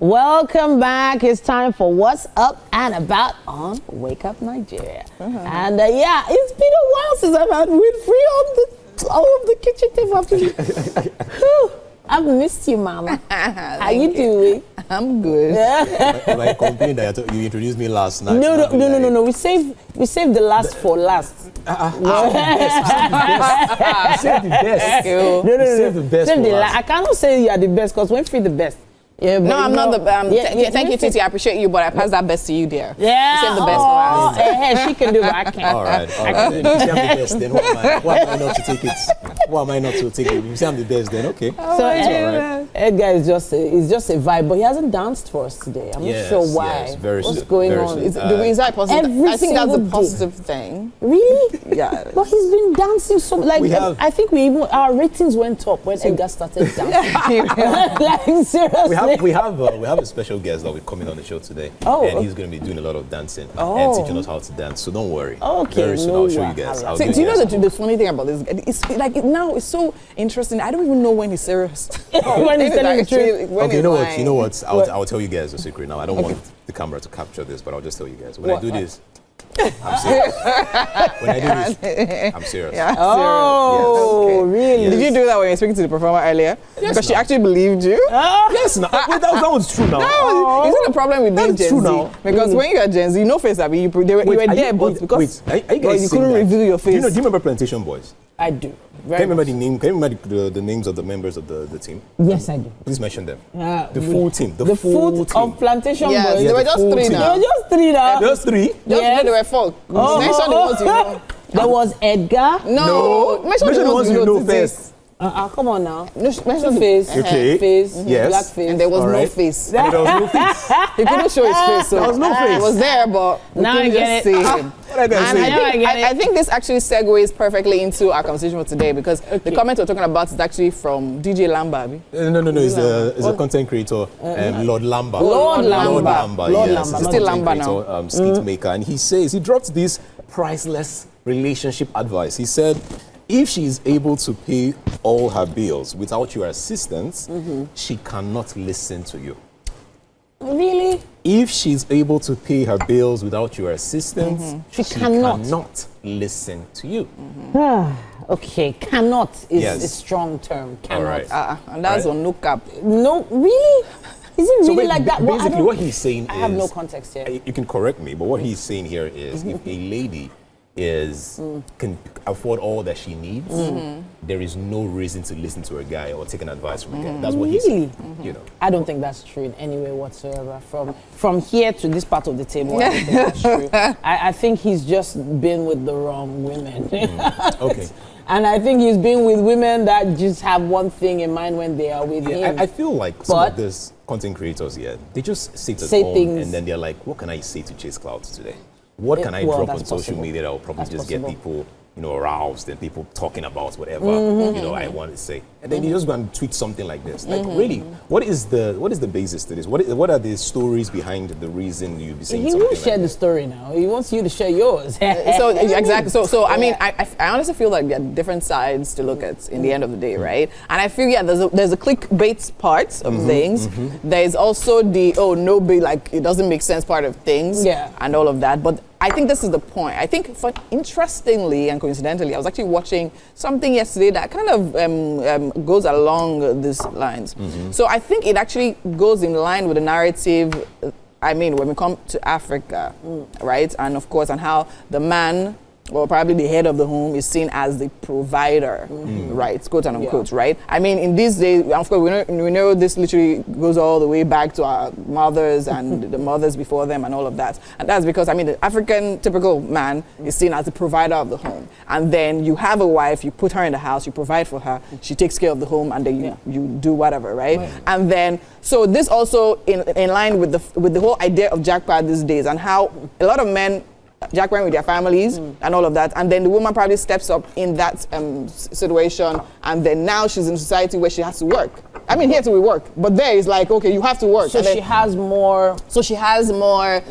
Welcome back. It's time for What's Up and About on Wake Up Nigeria. And yeah, it's been a while since I've had Winfrey on the kitchen table. I've missed you, Mama. How you doing? I'm good. I complained that you introduced me last night. No. We saved the last for last. Save the best. Save the best for last. I cannot say you are the best because Winfrey the best. Yeah, no, I'm not the best. Thank you, Titi. I appreciate you, but I pass that best to you, dear. Yeah. Save the best for last. Hey, she can do it. I can't. All right. If you say I'm the best, then why am I not to take it? Why am I not to take it? If you say I'm the best, then okay. So Edgar is just a vibe, but he hasn't danced for us today. I'm not sure why. Yes, very What's going on? Is that positive? I think that's a positive thing. Really? Yeah. But he's been dancing so like I think our ratings went up when Edgar started dancing. Like seriously. We have a special guest that will be coming on the show today, and he's going to be doing a lot of dancing and teaching us how to dance. So don't worry. Okay, very soon I'll show you guys. So, do you know the funny thing about this? It's like now it's so interesting. I don't even know when he's serious. When he's telling the truth. Okay, you know what? I'll tell you guys a secret now. I don't want the camera to capture this, but I'll just tell you guys. When I do this, I'm serious. When I do this, I'm serious. Yeah, oh, yes. really? Did you do that when you were speaking to the performer earlier? Yes, because she actually believed you? Yes, no. Wait, that was true now. No, isn't the problem with being Gen Z? Now. Because when you are Gen Z, you know face, I mean, you were there, but because you couldn't reveal your face. Do you remember Plantation Boys? I do. Can you remember the names of the members of the team? Yes, I do. Please mention them. The full team. The full team of Plantation Boys. Yes, they were just three now. They were just three now. Just three? Yes. They were four. Mention the ones you know. There was Edgar. No. Mention the ones you know first. Come on now. Mention face. Okay. Face. Yes. Black face. And there was no face. And there was no face. He couldn't show his face. So there was no face. It was there, but we now couldn't just see him. I think this actually segues perfectly into our conversation for today because the comment we're talking about is actually from DJ Lamba. No. It's a content creator, Lord Lamba. Lord Lamba. Yes, He's still Lamba now. Skit maker, and he dropped this priceless relationship advice. He said, if she is able to pay all her bills without your assistance, she cannot listen to you. Really? If she's able to pay her bills without your assistance, she cannot listen to you. Okay, cannot is a strong term. Cannot. All right. And that's on no cap. No, really? Is it really like that? Basically, what he's saying is... I have no context here. You can correct me, but what he's saying here is if a lady can afford all that she needs, there is no reason to listen to a guy or take an advice from a guy. That's what he's saying. You know. I don't think that's true in any way whatsoever. From here to this part of the table, I don't think that's true. I think he's just been with the wrong women. Okay. And I think he's been with women that just have one thing in mind when they are with him. I feel like some of these content creators here, they just sit at home and then they're like, what can I say to chase clouds today? What can I drop on social media that will probably just get people, aroused and people talking about whatever, I want to say. And then you just go and tweet something like this. Like, really, what is the basis to this? What are the stories behind the reason you'd be saying something like that? He will share the story now. He wants you to share yours. Exactly. So I mean, I honestly feel like there are different sides to look at in the end of the day, right? And I feel, there's a clickbait part of things. There's also the, like, it doesn't make sense part of things and all of that. But I think this is the point. I think, interestingly and coincidentally, I was actually watching something yesterday that kind of goes along these lines. So I think it actually goes in line with the narrative, when we come to Africa, right? And of course, and how the man, or probably the head of the home, is seen as the provider, right? Quote and unquote, right? I mean, in these days, of course, we know this literally goes all the way back to our mothers and the mothers before them and all of that. And that's because, the African typical man is seen as the provider of the home. And then you have a wife, you put her in the house, you provide for her, she takes care of the home, and then you do whatever, right? And then, so this also in line with the whole idea of jackpot these days and how a lot of men jackrabbing with their families and all of that, and then the woman probably steps up in that situation, and then now she's in a society where she has to work. I mean, here too we work, but there is like, okay, you have to work. So she has more. So she has more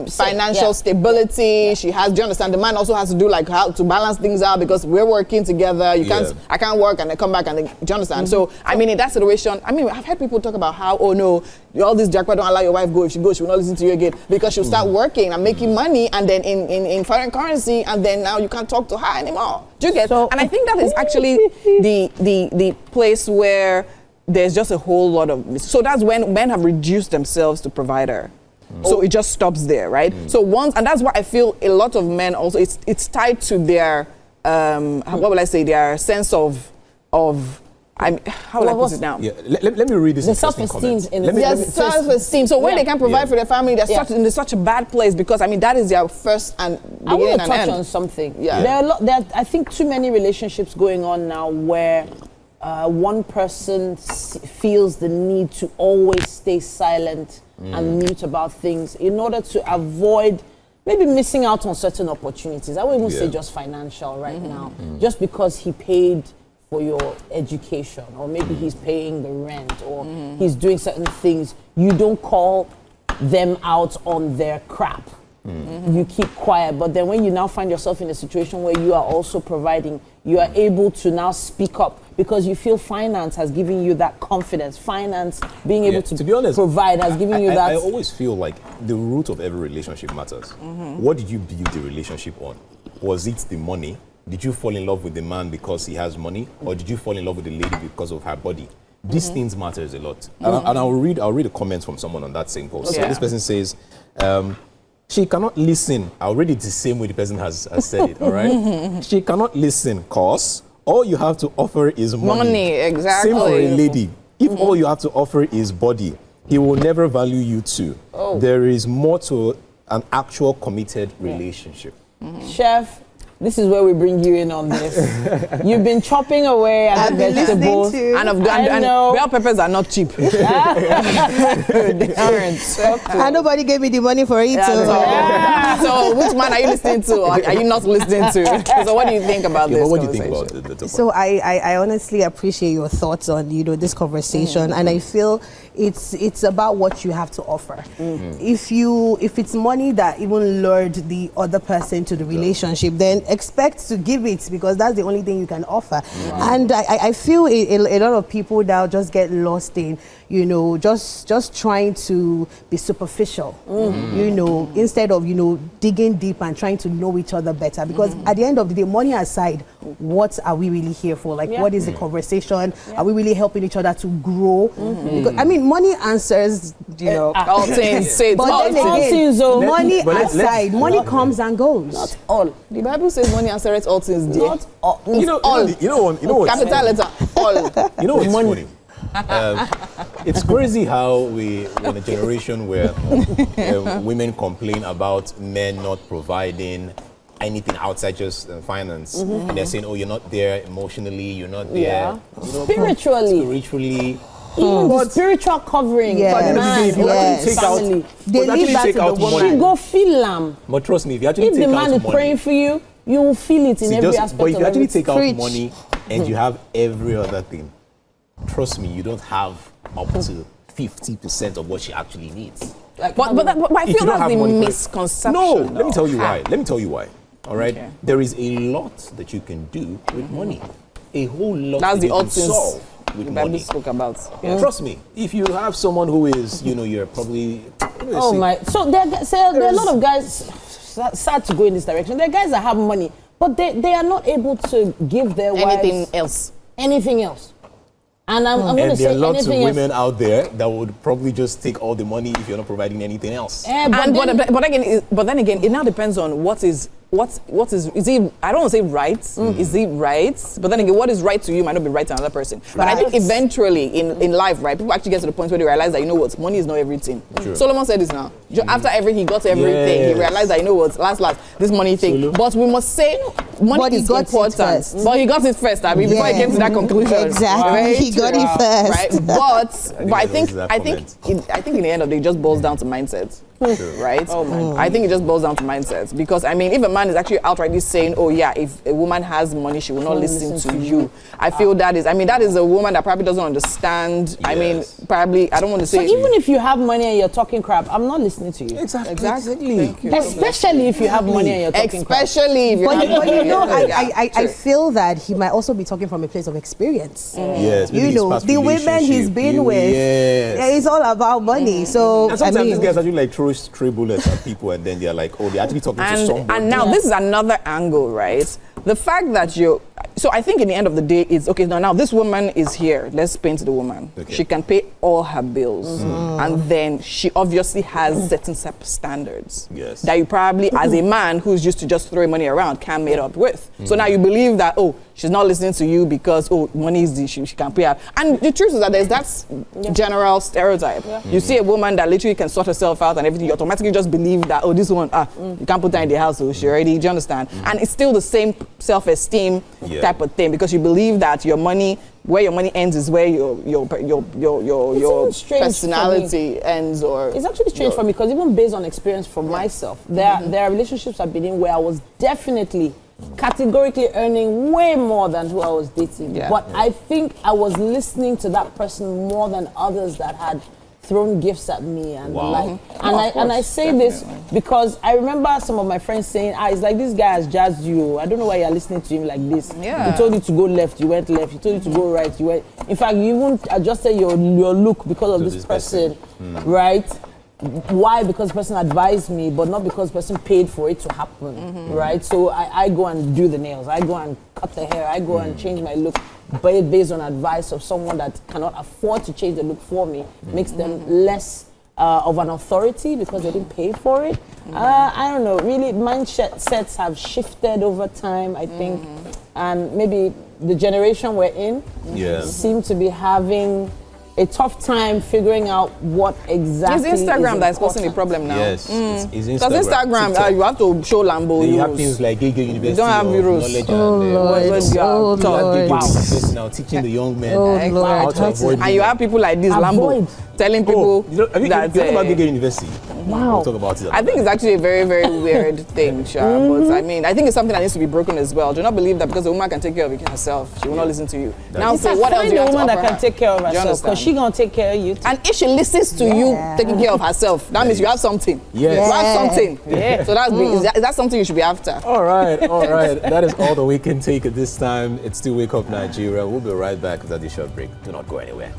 financial stability. She has. Do you understand? The man also has to do like how to balance things out because we're working together. You can't. I can't work and then come back and then. Do you understand? So I mean, in that situation, I mean, I've heard people talk about how, oh no, all this jackpot don't allow your wife go. If she goes, she will not listen to you again because she'll start working and making money, and then in foreign currency, and then now you can't talk to her anymore. Do you get? So, and I think that is actually the place where there's just a whole lot of. So that's when men have reduced themselves to provider. So it just stops there, right? So once, and that's why I feel a lot of men also. It's tied to their what will I say? Their sense of. How will I put it now? Yeah, let me read this. The self-esteem. Self-esteem. So when they can't provide for their family, they're in such a bad place because I mean that is their first and beginning. I want to touch touch on something. Yeah. There are I think too many relationships going on now where one person feels the need to always stay silent and mute about things in order to avoid maybe missing out on certain opportunities. I won't even say just financial right now, just because he paid for your education, or maybe he's paying the rent, or he's doing certain things. You don't call them out on their crap. You keep quiet, but then when you now find yourself in a situation where you are also providing, you are able to now speak up because you feel finance has given you that confidence. Finance, being able to be honest, provide has given you that. I always feel like the root of every relationship matters. What did you build the relationship on? Was it the money? Did you fall in love with the man because he has money, or did you fall in love with the lady because of her body? These things matters a lot. And I'll read a comment from someone on that same post. So this person says, she cannot listen. I'll read it the same way the person has said it, all right? She cannot listen because all you have to offer is money. Money, exactly. Same for a lady. If all you have to offer is body, he will never value you too. There is more to an actual committed relationship. Chef, this is where we bring you in on this. You've been chopping away at the vegetables. And bell peppers are not cheap. They aren't. And nobody gave me the money for it. So which man are you listening to, or are you not listening to? So what do you think about this? What do you think about the So I honestly appreciate your thoughts on this conversation, and I feel it's about what you have to offer. If it's money that even lured the other person to the relationship, then expect to give it, because that's the only thing you can offer. And I feel a lot of people now just get lost in just trying to be superficial, instead of digging deep and trying to know each other better, because at the end of the day, money aside, what are we really here for? Like, what is the conversation? Are we really helping each other to grow? Because I mean, money answers all things. But then again, money aside, money comes and goes. Not all. The Bible says money answers all things. Not all. Capital letter. All. You know what's funny? It's crazy how we're in a generation where women complain about men not providing anything outside just finance. And they're saying, oh, you're not there emotionally, you're not there spiritually. Even the spiritual covering. But at the end of the day, if you actually take out money, she go feel lamb. But trust me, if you actually take out money, if the man is praying for you, you will feel it in every aspect. But if you actually take out money and you have every other thing, trust me, you don't have up to 50% of what she actually needs. But I feel that's the misconception. No, let me tell you why. All right? Okay. There is a lot that you can do with money. A whole lot that you can solve with money. Spoke about. Trust me, if you have someone who is, you're probably... So there are a lot of guys, sad to go in this direction. There are guys that have money, but they are not able to give their wives... Anything else. And I'm going to say anything else. There are lots of women out there that would probably just take all the money if you're not providing anything else. But then again, it now depends on what is it, I don't want to say right, is it right? But then again, what is right to you might not be right to another person. But I think eventually in life, right, people actually get to the point where they realize that, money is not everything. Sure. Solomon said this now. After he got everything, he realized that, last, this money thing. But we must say, money But he is got it important. first. But he got it first. I mean, before he came to that conclusion. Exactly. Right? He got it first. Right? But I think comment. in the end of the day, it just boils down to mindset. Right? Oh my God. I think it just boils down to mindsets, because I mean, if a man is actually outrightly saying, "Oh yeah, if a woman has money, she will not listen to you," I feel that is a woman that probably doesn't understand. Yes. I mean, probably I don't want to say. So even if you have money and you're talking crap, I'm not listening to you. Exactly. Thank you. Especially if you have money and you're talking crap. Especially if you But you know, I True. feel that he might also be talking from a place of experience. Yes. maybe You his know, past the women he's relationship, been with, Yes. it's all about money. So, And I sometimes mean, these guys actually like throw stray bullets at people, and then they're like, oh, they're actually talking to someone. And now this is another angle, right? The fact that so I think in the end of the day, it's okay. Now this woman is here. Let's paint the woman. Okay. She can pay all her bills, and then she obviously has certain standards Yes. that you probably, as a man who's used to just throwing money around, can't meet up with. So now you believe that, oh, she's not listening to you because, oh, money is the issue, she can pay her. And the truth is that there's that general stereotype. You see a woman that literally can sort herself out and everything, you automatically just believe that, oh, this one, you can't put her in the house, so she already, do you understand? And it's still the same self-esteem type of thing, because you believe that your money, where your money ends is where your personality ends. Or it's actually strange for me, because even based on experience from myself, there are relationships I've been in where I was definitely categorically earning way more than who I was dating. But I think I was listening to that person more than others that had thrown gifts at me and I say this because I remember some of my friends saying, it's like this guy has jazzed you. I don't know why you're listening to him like this. Yeah. He told you to go left, you went left. He told you to go right, you went. In fact, you even adjusted your look because of this person, right? Why? Because the person advised me, but not because the person paid for it to happen, right? So I go and do the nails, I go and cut the hair, I go and change my look, based on advice of someone that cannot afford to change the look for me, makes them less of an authority because they didn't pay for it. I don't know, really mindsets have shifted over time, I think, and maybe the generation we're in seem to be having a tough time figuring out what exactly It's Instagram is that's causing the problem now. Yes, it's Instagram. Because Instagram, you have to show Lambo You euros. have things like Gege University. You don't have euros. Knowledge Oh, and, Lord. you have Gege Lord. University now teaching the young men how to avoid. And you have people like this, Avoid. Lambo, telling people have you that heard about Gege University? Wow. We'll talk about it. I think it's actually a very, very weird thing, but I mean, I think it's something that needs to be broken as well. Do not believe that because a woman can take care of herself, she will not listen to you. Now, so what else do you have to woman offer that can her? take care of Do you herself, because she gonna take care of you too. And if she listens to you taking care of herself, that means you have something. Yes. You have something. So is that something you should be after? All right. That is all that we can take at this time. It's still Wake Up Nigeria. We'll be right back after this short break. Do not go anywhere.